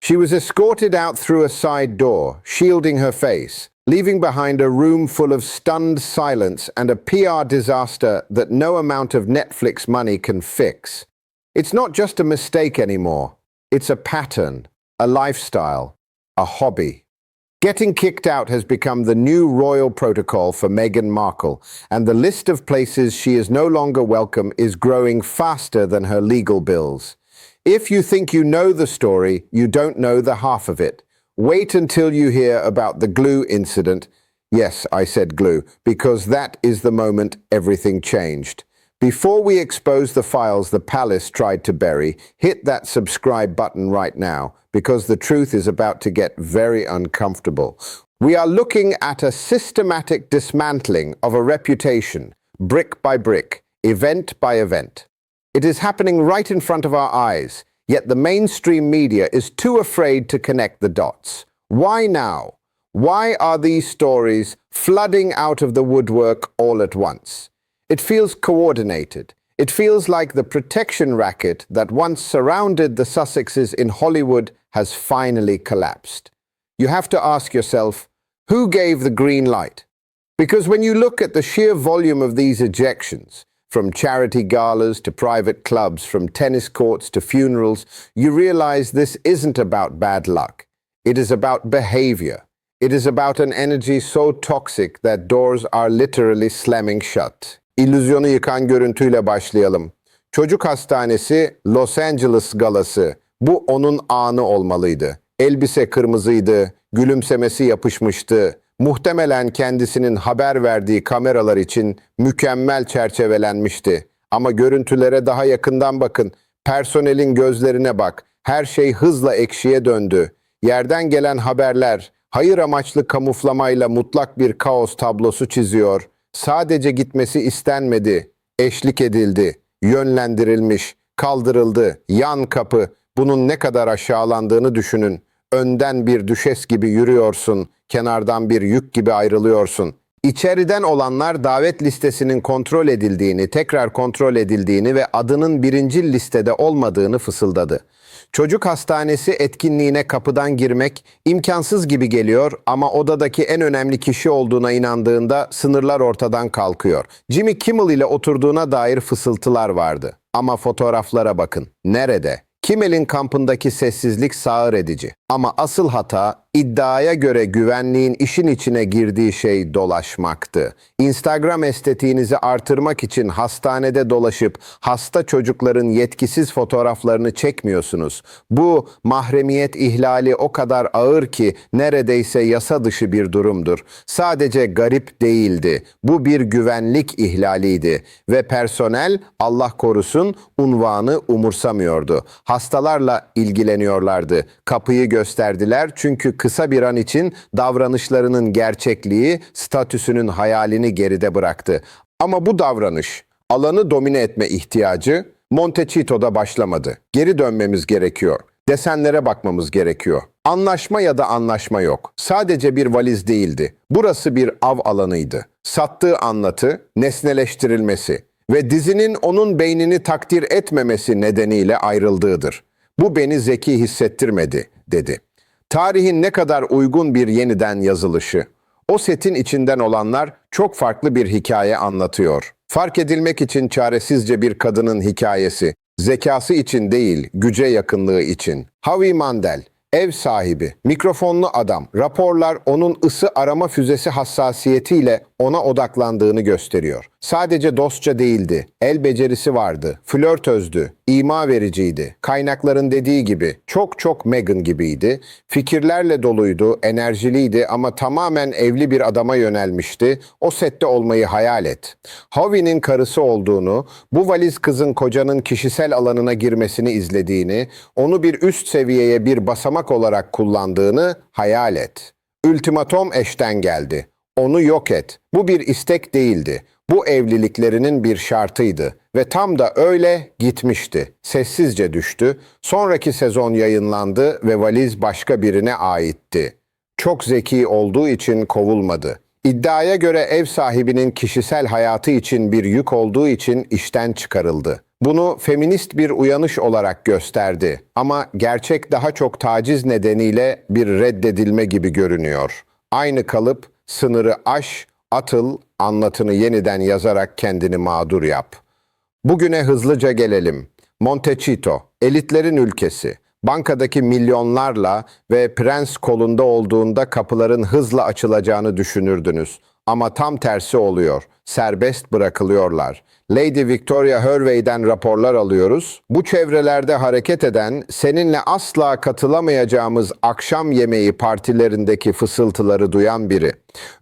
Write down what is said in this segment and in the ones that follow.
She was escorted out through a side door, shielding her face, leaving behind a room full of stunned silence and a PR disaster that no amount of Netflix money can fix. It's not just a mistake anymore. It's a pattern, a lifestyle, a hobby. Getting kicked out has become the new royal protocol for Meghan Markle, and the list of places she is no longer welcome is growing faster than her legal bills. If you think you know the story, you don't know the half of it. Wait until you hear about the glue incident. Yes, I said glue, because that is the moment everything changed. Before we expose the files the palace tried to bury, hit that subscribe button right now, because the truth is about to get very uncomfortable. We are looking at a systematic dismantling of a reputation, brick by brick, event by event. It is happening right in front of our eyes, yet the mainstream media is too afraid to connect the dots. Why now? Why are these stories flooding out of the woodwork all at once? It feels coordinated. It feels like the protection racket that once surrounded the Sussexes in Hollywood has finally collapsed. You have to ask yourself, who gave the green light? Because when you look at the sheer volume of these ejections, from charity galas to private clubs, from tennis courts to funerals, you realize this isn't about bad luck. It is about behavior. It is about an energy so toxic that doors are literally slamming shut. İllüzyonu yıkan görüntüyle başlayalım. Çocuk hastanesi Los Angeles galası. Bu onun anı olmalıydı. Elbise kırmızıydı, gülümsemesi yapışmıştı. Muhtemelen kendisinin haber verdiği kameralar için mükemmel çerçevelenmişti. Ama görüntülere daha yakından bakın. Personelin gözlerine bak. Her şey hızla ekşiye döndü. Yerden gelen haberler, hayır amaçlı kamuflamayla mutlak bir kaos tablosu çiziyor. Sadece gitmesi istenmedi, eşlik edildi, yönlendirilmiş, kaldırıldı, yan kapı. Bunun ne kadar aşağılandığını düşünün. Önden bir düşes gibi yürüyorsun, kenardan bir yük gibi ayrılıyorsun. İçeriden olanlar davet listesinin kontrol edildiğini, tekrar kontrol edildiğini ve adının birincil listede olmadığını fısıldadı. Çocuk hastanesi etkinliğine kapıdan girmek imkansız gibi geliyor ama odadaki en önemli kişi olduğuna inandığında sınırlar ortadan kalkıyor. Jimmy Kimmel ile oturduğuna dair fısıltılar vardı. Ama fotoğraflara bakın. Nerede? Kimmel'in kampındaki sessizlik sağır edici. Ama asıl hata, iddiaya göre güvenliğin işin içine girdiği şey dolaşmaktı. Instagram estetiğinizi artırmak için hastanede dolaşıp hasta çocukların yetkisiz fotoğraflarını çekmiyorsunuz. Bu mahremiyet ihlali o kadar ağır ki neredeyse yasa dışı bir durumdur. Sadece garip değildi. Bu bir güvenlik ihlaliydi ve personel Allah korusun unvanı umursamıyordu. Hastalarla ilgileniyorlardı. Kapıyı gösterdiler çünkü kısa bir an için davranışlarının gerçekliği, statüsünün hayalini geride bıraktı. Ama bu davranış, alanı domine etme ihtiyacı Montecito'da başlamadı. Geri dönmemiz gerekiyor. Desenlere bakmamız gerekiyor. Anlaşma ya da anlaşma yok. Sadece bir valiz değildi. Burası bir av alanıydı. Sattığı anlatı, nesneleştirilmesi ve dizinin onun beynini takdir etmemesi nedeniyle ayrıldığıdır. Bu beni zeki hissettirmedi, dedi. Tarihin ne kadar uygun bir yeniden yazılışı. O setin içinden olanlar çok farklı bir hikaye anlatıyor. Fark edilmek için çaresizce bir kadının hikayesi. Zekası için değil, güce yakınlığı için. Howie Mandel, ev sahibi, mikrofonlu adam. Raporlar onun ısı arama füzesi hassasiyetiyle ona odaklandığını gösteriyor. Sadece dostça değildi, el becerisi vardı, flörtözdü, ima vericiydi. Kaynakların dediği gibi çok Meghan gibiydi. Fikirlerle doluydu, enerjiliydi ama tamamen evli bir adama yönelmişti. O sette olmayı hayal et. Howie'nin karısı olduğunu, bu valiz kızın kocanın kişisel alanına girmesini izlediğini, onu bir üst seviyeye bir basamak olarak kullandığını hayal et. Ultimatom eşten geldi. Onu yok et. Bu bir istek değildi. Bu evliliklerinin bir şartıydı ve tam da öyle gitmişti. Sessizce düştü. Sonraki sezon yayınlandı ve valiz başka birine aitti. Çok zeki olduğu için kovulmadı. İddiaya göre ev sahibinin kişisel hayatı için bir yük olduğu için işten çıkarıldı. Bunu feminist bir uyanış olarak gösterdi ama gerçek daha çok taciz nedeniyle bir reddedilme gibi görünüyor. Aynı kalıp, sınırı aş, atıl, anlatını yeniden yazarak kendini mağdur yap. Bugüne hızlıca gelelim. Montecito, elitlerin ülkesi. Bankadaki milyonlarla ve prens kolunda olduğunda kapıların hızla açılacağını düşünürdünüz. Ama tam tersi oluyor. Serbest bırakılıyorlar. Lady Victoria Hervey'den raporlar alıyoruz. Bu çevrelerde hareket eden, seninle asla katılamayacağımız akşam yemeği partilerindeki fısıltıları duyan biri.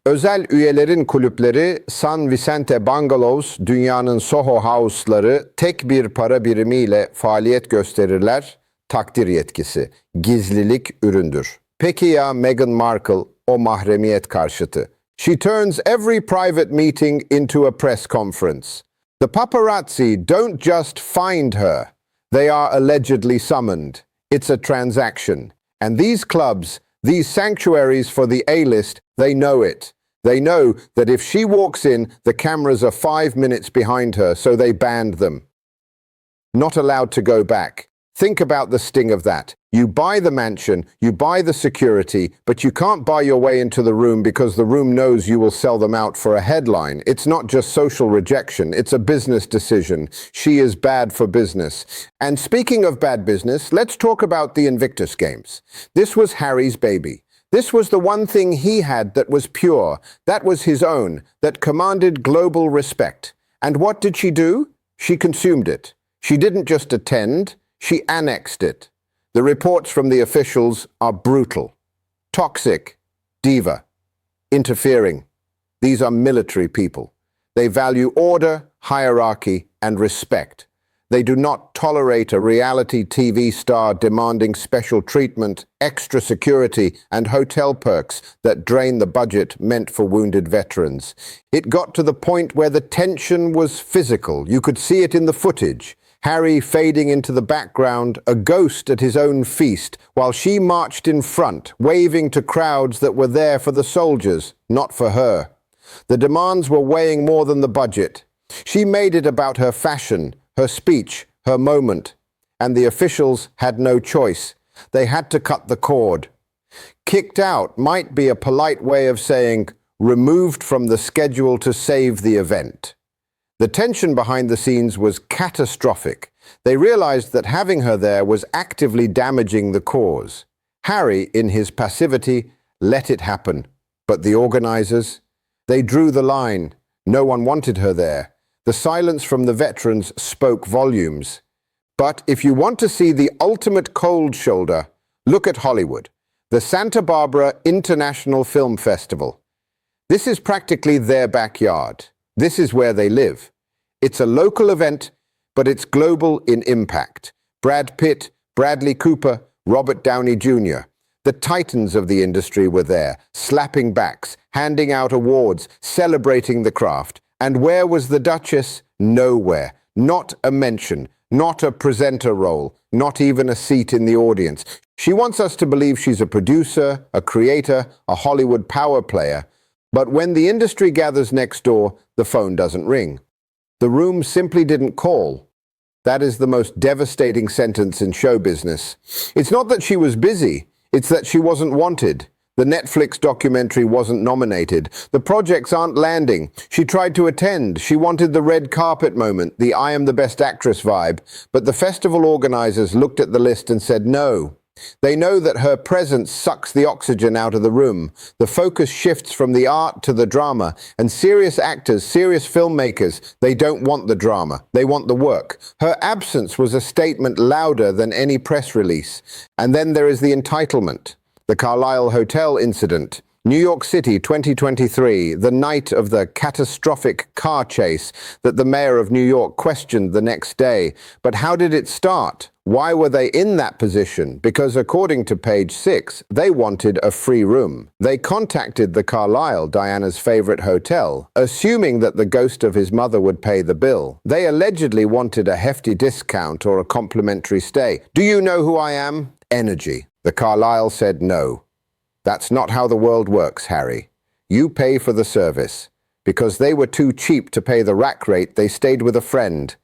Özel üyelerin kulüpleri, San Vicente Bungalows, dünyanın Soho House'ları tek bir para birimiyle faaliyet gösterirler. Takdir yetkisi, gizlilik üründür. Peki ya Meghan Markle, o mahremiyet karşıtı? She turns every private meeting into a press conference. The paparazzi don't just find her. They are allegedly summoned. It's a transaction. And these clubs, these sanctuaries for the A-list, they know it. They know that if she walks in, the cameras are 5 minutes behind her, so they banned them. Not allowed to go back. Think about the sting of that. You buy the mansion, you buy the security, but you can't buy your way into the room because the room knows you will sell them out for a headline. It's not just social rejection, it's a business decision. She is bad for business. And speaking of bad business, let's talk about the Invictus Games. This was Harry's baby. This was the one thing he had that was pure, that was his own, that commanded global respect. And what did she do? She consumed it. She didn't just attend, she annexed it. The reports from the officials are brutal. Toxic, diva, interfering. These are military people. They value order, hierarchy, and respect. They do not tolerate a reality TV star demanding special treatment, extra security, and hotel perks that drain the budget meant for wounded veterans. It got to the point where the tension was physical. You could see it in the footage. Harry fading into the background, a ghost at his own feast, while she marched in front, waving to crowds that were there for the soldiers, not for her. The demands were weighing more than the budget. She made it about her fashion, her speech, her moment, and the officials had no choice. They had to cut the cord. Kicked out might be a polite way of saying removed from the schedule to save the event. The tension behind the scenes was catastrophic. They realized that having her there was actively damaging the cause. Harry, in his passivity, let it happen. But the organizers? They drew the line. No one wanted her there. The silence from the veterans spoke volumes. But if you want to see the ultimate cold shoulder, look at Hollywood, the Santa Barbara International Film Festival. This is practically their backyard. This is where they live. It's a local event, but it's global in impact. Brad Pitt, Bradley Cooper, Robert Downey Jr. The titans of the industry were there, slapping backs, handing out awards, celebrating the craft. And where was the Duchess? Nowhere. Not a mention, not a presenter role, not even a seat in the audience. She wants us to believe she's a producer, a creator, a Hollywood power player. But when the industry gathers next door, the phone doesn't ring. The room simply didn't call. That is the most devastating sentence in show business. It's not that she was busy, it's that she wasn't wanted. The Netflix documentary wasn't nominated. The projects aren't landing. She tried to attend. She wanted the red carpet moment, the I am the best actress vibe. But the festival organizers looked at the list and said no. They know that her presence sucks the oxygen out of the room. The focus shifts from the art to the drama. And serious actors, serious filmmakers, they don't want the drama. They want the work. Her absence was a statement louder than any press release. And then there is the entitlement. The Carlisle Hotel incident. New York City, 2023, the night of the catastrophic car chase that the mayor of New York questioned the next day. But how did it start? Why were they in that position? Because according to page 6, they wanted a free room. They contacted the Carlisle, Diana's favorite hotel, assuming that the ghost of his mother would pay the bill. They allegedly wanted a hefty discount or a complimentary stay. Do you know who I am? Energy. The Carlisle said no. That's not how the world works, Harry. You pay for the service. Because they were too cheap to pay the rack rate, they stayed with a friend.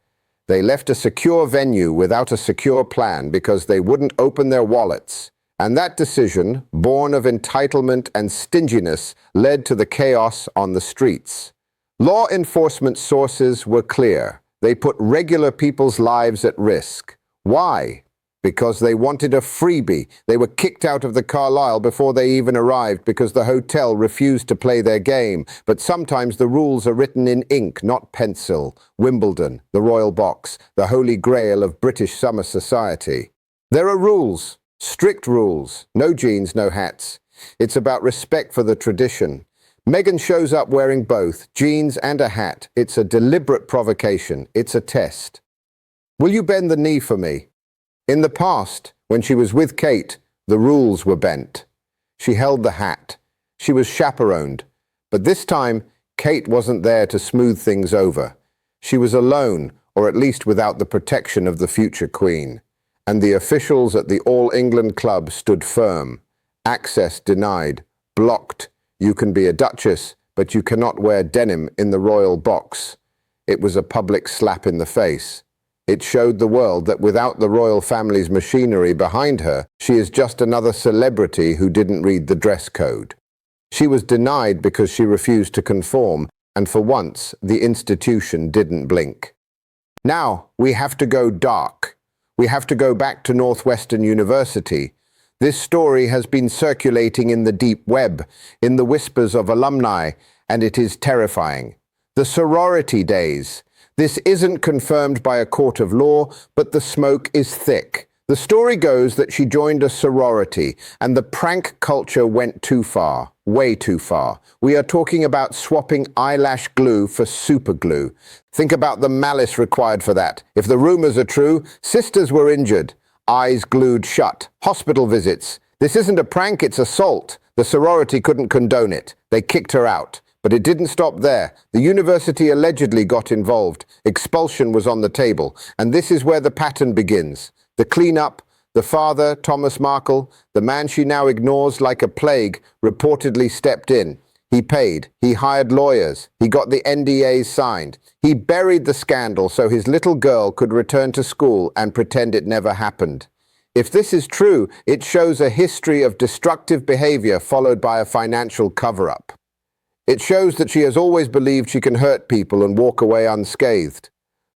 They left a secure venue without a secure plan because they wouldn't open their wallets. And that decision, born of entitlement and stinginess, led to the chaos on the streets. Law enforcement sources were clear. They put regular people's lives at risk. Why? Because they wanted a freebie. They were kicked out of the Carlisle before they even arrived because the hotel refused to play their game. But sometimes the rules are written in ink, not pencil. Wimbledon, the Royal Box, the holy grail of British summer society. There are rules, strict rules. No jeans, no hats. It's about respect for the tradition. Meghan shows up wearing both, jeans and a hat. It's a deliberate provocation. It's a test. Will you bend the knee for me? In the past, when she was with Kate, the rules were bent. She held the hat. She was chaperoned. But this time, Kate wasn't there to smooth things over. She was alone, or at least without the protection of the future Queen. And the officials at the All England Club stood firm. Access denied. Blocked. You can be a duchess, but you cannot wear denim in the royal box. It was a public slap in the face. It showed the world that without the royal family's machinery behind her, she is just another celebrity who didn't read the dress code. She was denied because she refused to conform, and for once, the institution didn't blink. Now, we have to go dark. We have to go back to Northwestern University. This story has been circulating in the deep web, in the whispers of alumni, and it is terrifying. The sorority days. This isn't confirmed by a court of law, but the smoke is thick. The story goes that she joined a sorority, and the prank culture went too far, way too far. We are talking about swapping eyelash glue for super glue. Think about the malice required for that. If the rumors are true, sisters were injured, eyes glued shut, hospital visits. This isn't a prank, it's assault. The sorority couldn't condone it. They kicked her out. But it didn't stop there. The university allegedly got involved. Expulsion was on the table. And this is where the pattern begins. The cleanup, the father, Thomas Markle, the man she now ignores like a plague, reportedly stepped in. He paid. He hired lawyers. He got the NDAs signed. He buried the scandal so his little girl could return to school and pretend it never happened. If this is true, it shows a history of destructive behavior followed by a financial cover-up. It shows that she has always believed she can hurt people and walk away unscathed.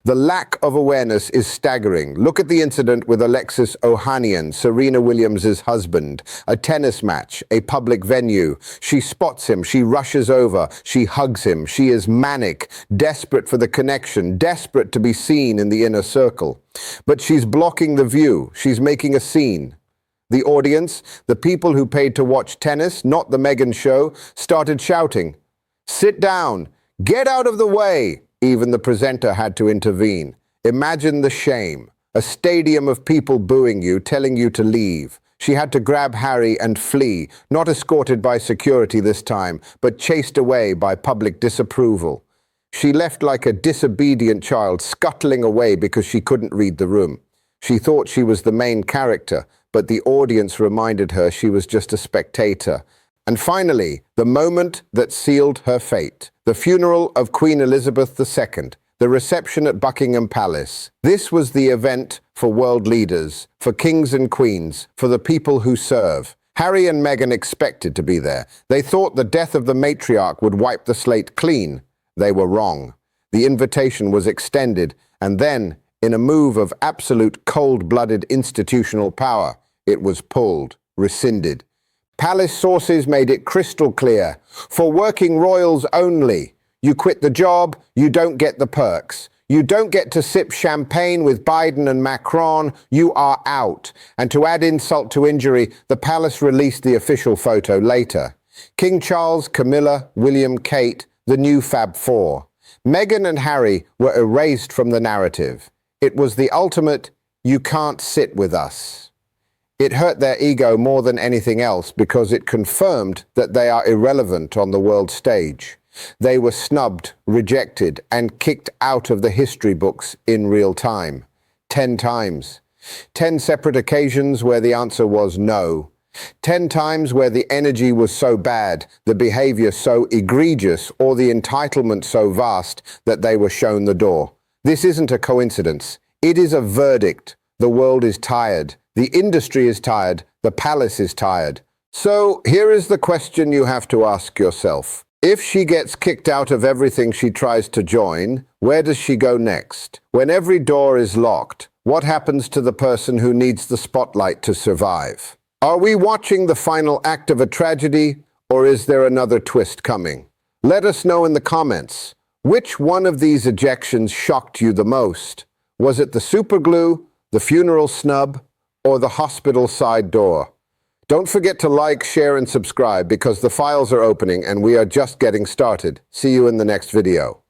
The lack of awareness is staggering. Look at the incident with Alexis Ohanian, Serena Williams' husband. A tennis match, a public venue. She spots him, she rushes over, she hugs him. She is manic, desperate for the connection, desperate to be seen in the inner circle. But she's blocking the view, she's making a scene. The audience, the people who paid to watch tennis, not the Meghan show, started shouting, "Sit down! Get out of the way!" Even the presenter had to intervene. Imagine the shame. A stadium of people booing you, telling you to leave. She had to grab Harry and flee, not escorted by security this time, but chased away by public disapproval. She left like a disobedient child, scuttling away because she couldn't read the room. She thought she was the main character, but the audience reminded her she was just a spectator. And finally, the moment that sealed her fate. The funeral of Queen Elizabeth II, the reception at Buckingham Palace. This was the event for world leaders, for kings and queens, for the people who serve. Harry and Meghan expected to be there. They thought the death of the matriarch would wipe the slate clean. They were wrong. The invitation was extended, and then, in a move of absolute cold-blooded institutional power, it was pulled, rescinded. Palace sources made it crystal clear. For working royals only. You quit the job, you don't get the perks. You don't get to sip champagne with Biden and Macron, you are out. And to add insult to injury, the palace released the official photo later. King Charles, Camilla, William, Kate, the new Fab Four. Meghan and Harry were erased from the narrative. It was the ultimate, you can't sit with us. It hurt their ego more than anything else because it confirmed that they are irrelevant on the world stage. They were snubbed, rejected, and kicked out of the history books in real time. 10 times. 10 separate occasions where the answer was no. 10 times where the energy was so bad, the behavior so egregious, or the entitlement so vast that they were shown the door. This isn't a coincidence. It is a verdict. The world is tired. The industry is tired. The palace is tired. So here is the question you have to ask yourself. If she gets kicked out of everything she tries to join, where does she go next? When every door is locked, what happens to the person who needs the spotlight to survive? Are we watching the final act of a tragedy, or is there another twist coming? Let us know in the comments. Which one of these ejections shocked you the most? Was it the superglue, the funeral snub, or the hospital side door? Don't forget to like, share, and subscribe because the files are opening and we are just getting started. See you in the next video.